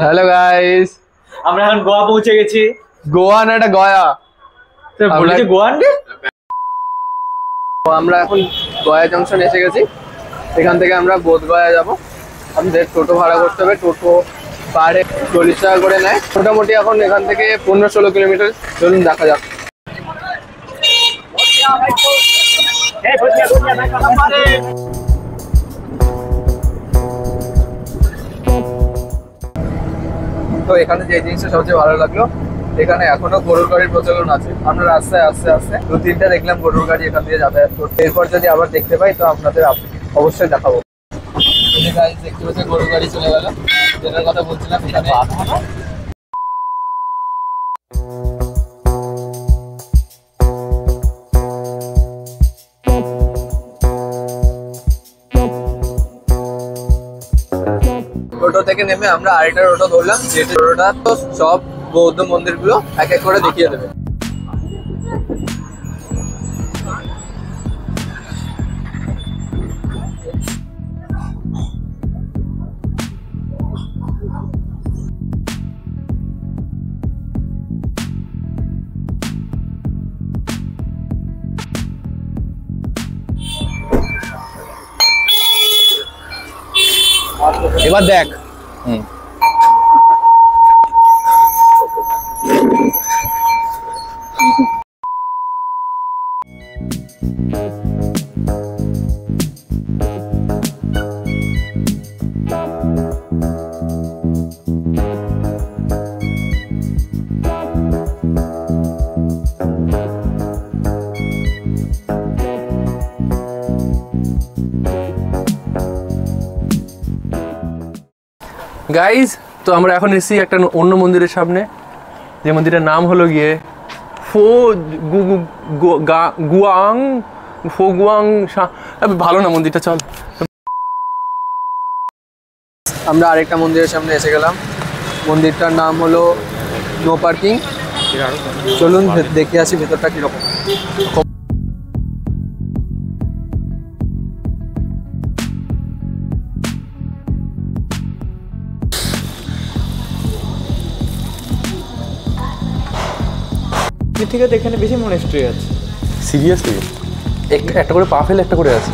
Hello guys, আমরা এখন গোয়া পৌঁছে গেছি। গোয়া না, এটা গয়া। বলেছি গোয়ান রে। আমরা এখন গয়া জংশন এসে গেছি। এখান থেকে আমরা বোধগয়া যাব। আমাদের টোটো ভাড়া করতে হবে। টোটো পার হেড 40 টাকা করে নেয়। মোটামুটি এখন এখান থেকে 15-16 কিলোমিটার। চলুন দেখা যাক। তো এখানে যে জিনিসটা সবচেয়ে ভালো লাগলো, এখানে এখনো গরুর গাড়ির প্রচলন আছে। আমরা রাস্তায় আস্তে আস্তে 2-3টা দেখলাম গরুর গাড়ি এখান দিয়ে যাতায়াত করতে। এরপর যদি আবার দেখতে পাই তো আপনাদের অবশ্যই দেখাবো। দেখতে পাচ্ছি গরুর গাড়ি চলে গেল, যেটার কথা বলছিলাম। এখানে টোটো থেকে নেমে আমরা আরেকটা টোটো ধরলাম, যেটা টোটোটা তো সব বৌদ্ধ মন্দিরগুলো এক এক করে দেখিয়ে দেবে। এবার দেখ। গাইজ, তো আমরা এখন এসেছি একটা অন্য মন্দিরের সামনে, যে মন্দিরের নাম হলো গিয়ে গুয়াং। ভালো না মন্দিরটা, চল। আমরা আরেকটা মন্দিরের সামনে এসে গেলাম। মন্দিরটার নাম হলো নো পার্কিং। চলুন দেখে আসি ভেতরটা কিরকম। ঠিক আছে, এখানে বেশি মনেস্ট্রি আছে। সিরিয়াসলি একটা করে পা ফেলে একটা করে আছে।